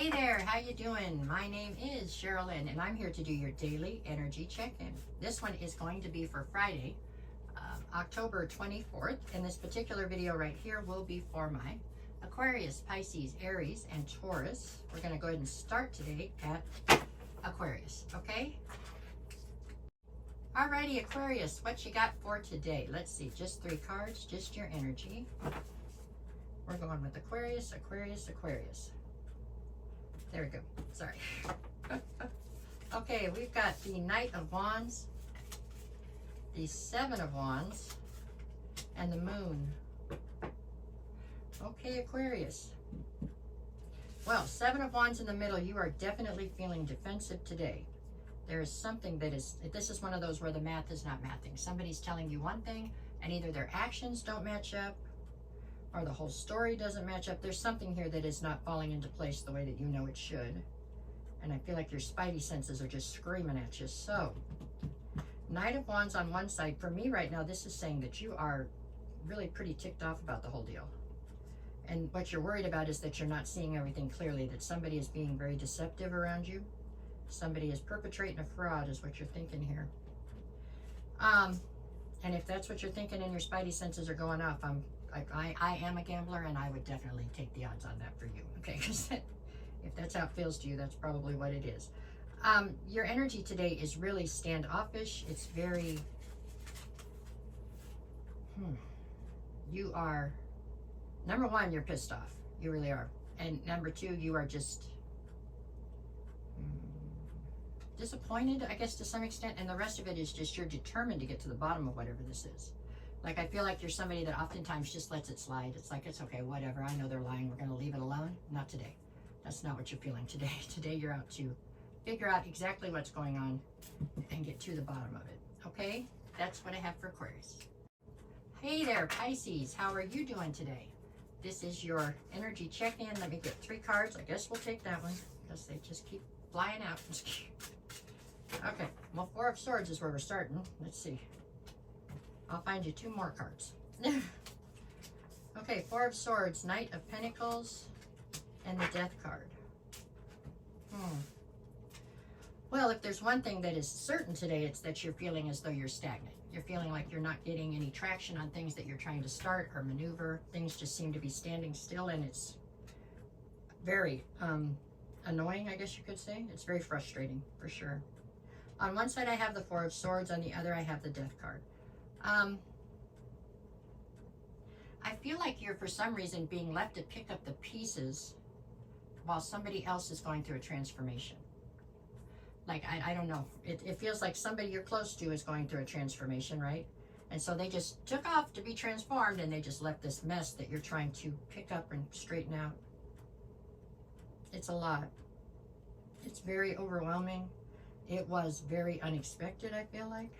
Hey there, how you doing? My name is Sherilyn, and I'm here to do your daily energy check-in. This one is going to be for Friday, October 24th, and this particular video right here will be for my Aquarius, Pisces, Aries, and Taurus. We're going to go ahead and start today at Aquarius, okay? Alrighty, Aquarius, what you got for today? Let's see, just 3 cards, just your energy. We're going with Aquarius, Aquarius, Aquarius. There we go. Sorry. Okay, we've got the Knight of Wands, the 7 of Wands, and the Moon. Okay, Aquarius. Well, 7 of Wands in the middle, you are definitely feeling defensive today. There is something that is, this is one of those where the math is not mathing. Somebody's telling you one thing, and either their actions don't match up, or the whole story doesn't match up. There's something here that is not falling into place the way that you know it should. And I feel like your spidey senses are just screaming at you. So, Knight of Wands on one side. For me right now, this is saying that you are really pretty ticked off about the whole deal. And what you're worried about is that you're not seeing everything clearly, that somebody is being very deceptive around you. Somebody is perpetrating a fraud is what you're thinking here. And if that's what you're thinking and your spidey senses are going off, I am a gambler, and I would definitely take the odds on that for you, okay? Because if that's how it feels to you, that's probably what it is. Your energy today is really standoffish. It's very, you are, number one, you're pissed off. You really are. And number two, you are just disappointed, I guess, to some extent. And the rest of it is just you're determined to get to the bottom of whatever this is. Like, I feel like you're somebody that oftentimes just lets it slide. It's like, it's okay, whatever. I know they're lying. We're going to leave it alone. Not today. That's not what you're feeling today. Today, you're out to figure out exactly what's going on and get to the bottom of it. Okay? That's what I have for Aquarius. Hey there, Pisces. How are you doing today? This is your energy check-in. Let me get 3 cards. I guess we'll take that one because they just keep flying out. Okay. Well, 4 of Swords is where we're starting. Let's see. I'll find you 2 more cards. Okay, 4 of Swords, Knight of Pentacles, and the Death card. Well, if there's one thing that is certain today, it's that you're feeling as though you're stagnant. You're feeling like you're not getting any traction on things that you're trying to start or maneuver. Things just seem to be standing still, and it's very annoying, I guess you could say. It's very frustrating, for sure. On one side, I have the 4 of Swords. On the other, I have the Death card. I feel like you're, for some reason, being left to pick up the pieces while somebody else is going through a transformation. Like, I don't know. It feels like somebody you're close to is going through a transformation, right? And so they just took off to be transformed, and they just left this mess that you're trying to pick up and straighten out. It's a lot. It's very overwhelming. It was very unexpected, I feel like.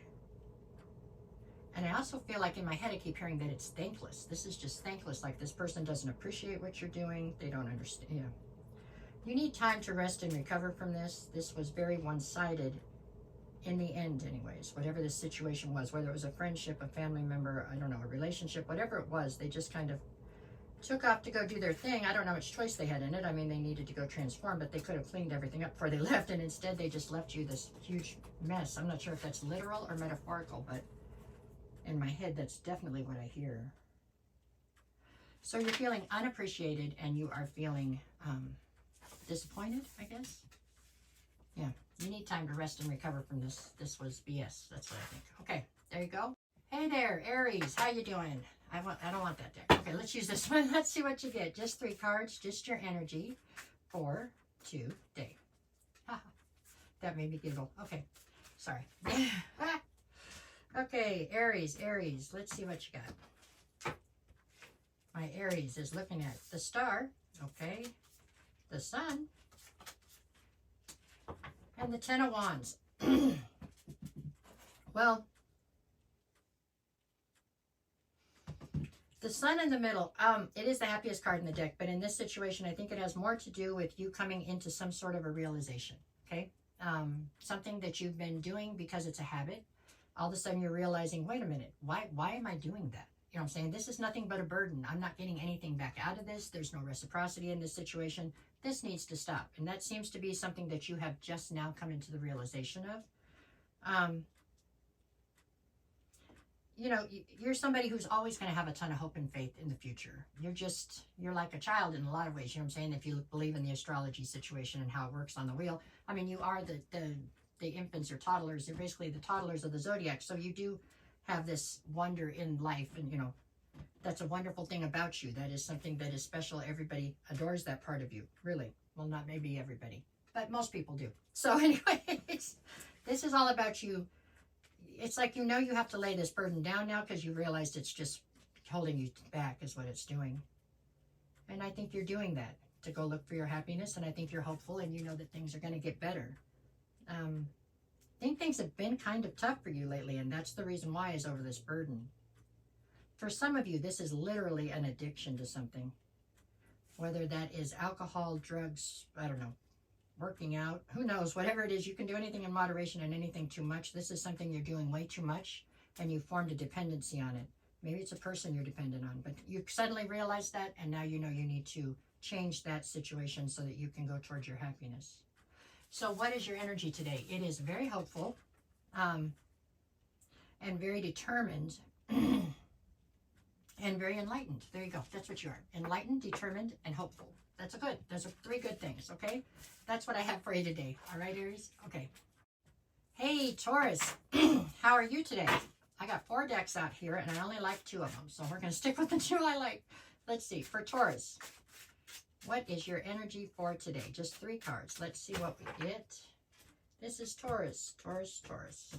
And I also feel like in my head, I keep hearing that it's thankless. This is just thankless. Like, this person doesn't appreciate what you're doing. They don't understand. Yeah. You need time to rest and recover from this. This was very one-sided in the end anyways. Whatever this situation was, whether it was a friendship, a family member, I don't know, a relationship, whatever it was, they just kind of took off to go do their thing. I don't know how much choice they had in it. I mean, they needed to go transform, but they could have cleaned everything up before they left. And instead, they just left you this huge mess. I'm not sure if that's literal or metaphorical, but in my head, that's definitely what I hear. So you're feeling unappreciated, and you are feeling disappointed, I guess. Yeah, you need time to rest and recover from this. This was BS. That's what I think. Okay, there you go. Hey there, Aries. How you doing? I don't want that deck. Okay, let's use this one. Let's see what you get. Just 3 cards, just your energy for today. That made me giggle. Okay, sorry. Okay, Aries, let's see what you got. My Aries is looking at the star, okay, the sun, and the 10 of Wands. Well, the sun in the middle, it is the happiest card in the deck, but in this situation, I think it has more to do with you coming into some sort of a realization, okay? Something that you've been doing because it's a habit. All of a sudden you're realizing, wait a minute, why am I doing that? You know what I'm saying? This is nothing but a burden. I'm not getting anything back out of this. There's no reciprocity in this situation. This needs to stop. And that seems to be something that you have just now come into the realization of. You know, you're somebody who's always going to have a ton of hope and faith in the future. You're like a child in a lot of ways, you know what I'm saying? If you believe in the astrology situation and how it works on the wheel. I mean, you are the infants or toddlers. They're basically the toddlers of the zodiac. So you do have this wonder in life. And, you know, that's a wonderful thing about you. That is something that is special. Everybody adores that part of you, really. Well, not maybe everybody, but most people do. So anyways, this is all about you. It's like, you know, you have to lay this burden down now because you realized it's just holding you back is what it's doing. And I think you're doing that to go look for your happiness. And I think you're hopeful and you know that things are going to get better. I think things have been kind of tough for you lately. And that's the reason why is over this burden. For some of you, this is literally an addiction to something. Whether that is alcohol, drugs, I don't know. Working out, who knows, whatever it is, you can do anything in moderation and anything too much. This is something you're doing way too much and you formed a dependency on it. Maybe it's a person you're dependent on, but you suddenly realize that and now you know you need to change that situation so that you can go towards your happiness. So what is your energy today? It is very hopeful and very determined and very enlightened. There you go. That's what you are. Enlightened, determined, and hopeful. That's good. Those are 3 good things, okay? That's what I have for you today. All right, Aries? Okay. Hey, Taurus. How are you today? I got 4 decks out here, and I only like 2 of them. So we're going to stick with the 2 I like. Let's see. For Taurus, what is your energy for today? Just 3 cards. Let's see what we get. This is Taurus. Taurus, Taurus.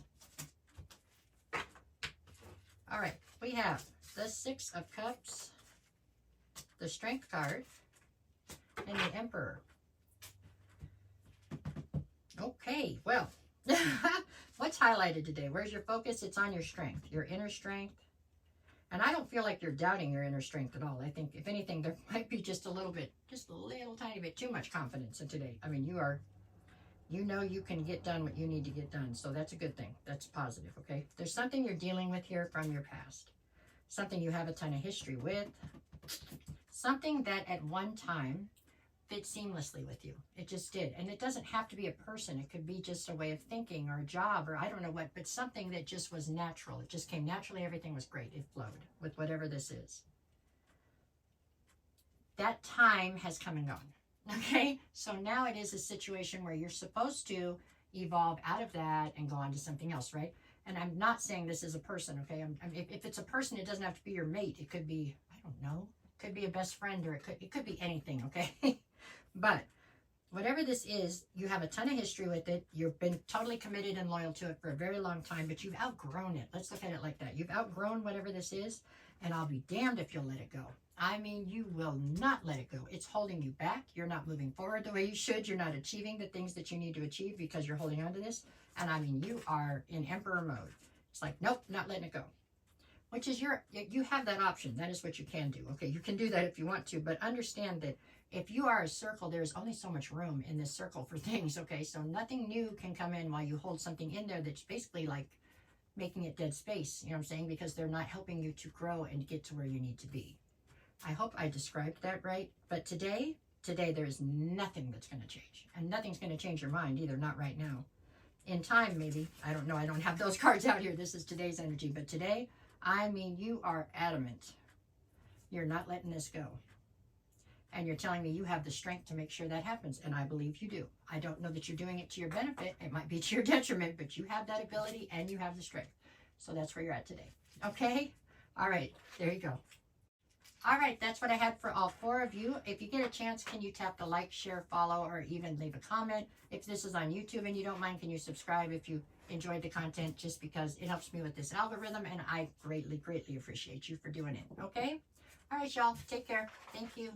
All right. We have the 6 of Cups, the Strength card, and the Emperor. Okay, well, what's highlighted today? Where's your focus? It's on your strength, your inner strength. And I don't feel like you're doubting your inner strength at all. I think, if anything, there might be just a little tiny bit too much confidence in today. I mean, you know you can get done what you need to get done. So that's a good thing. That's positive, okay? There's something you're dealing with here from your past. Something you have a ton of history with. Something that at one time fit seamlessly with you. It just did. And it doesn't have to be a person. It could be just a way of thinking or a job or I don't know what, but something that just was natural. It just came naturally. Everything was great. It flowed with whatever this is. That time has come and gone. Okay? So now it is a situation where you're supposed to evolve out of that and go on to something else, right? And I'm not saying this is a person, okay? If it's a person, it doesn't have to be your mate. It could be, I don't know, it could be a best friend, or it could be anything, okay? But whatever this is, you have a ton of history with it. You've been totally committed and loyal to it for a very long time, but you've outgrown it. Let's look at it like that. You've outgrown whatever this is, and I'll be damned if you'll let it go. I mean, you will not let it go. It's holding you back. You're not moving forward the way you should. You're not achieving the things that you need to achieve because you're holding on to this. And I mean, you are in emperor mode. It's like, nope, not letting it go. Which is you have that option. That is what you can do. Okay, you can do that if you want to, but understand that if you are a circle, there's only so much room in this circle for things, okay? So nothing new can come in while you hold something in there that's basically like making it dead space, you know what I'm saying? Because they're not helping you to grow and get to where you need to be. I hope I described that right. But today there is nothing that's going to change. And nothing's going to change your mind either, not right now. In time, maybe. I don't know. I don't have those cards out here. This is today's energy. But today, I mean, you are adamant. You're not letting this go. And you're telling me you have the strength to make sure that happens. And I believe you do. I don't know that you're doing it to your benefit. It might be to your detriment, but you have that ability and you have the strength. So that's where you're at today. Okay? All right. There you go. All right. That's what I had for all 4 of you. If you get a chance, can you tap the like, share, follow, or even leave a comment? If this is on YouTube and you don't mind, can you subscribe if you enjoyed the content, just because it helps me with this algorithm, and I greatly, greatly appreciate you for doing it. Okay? All right, y'all. Take care. Thank you.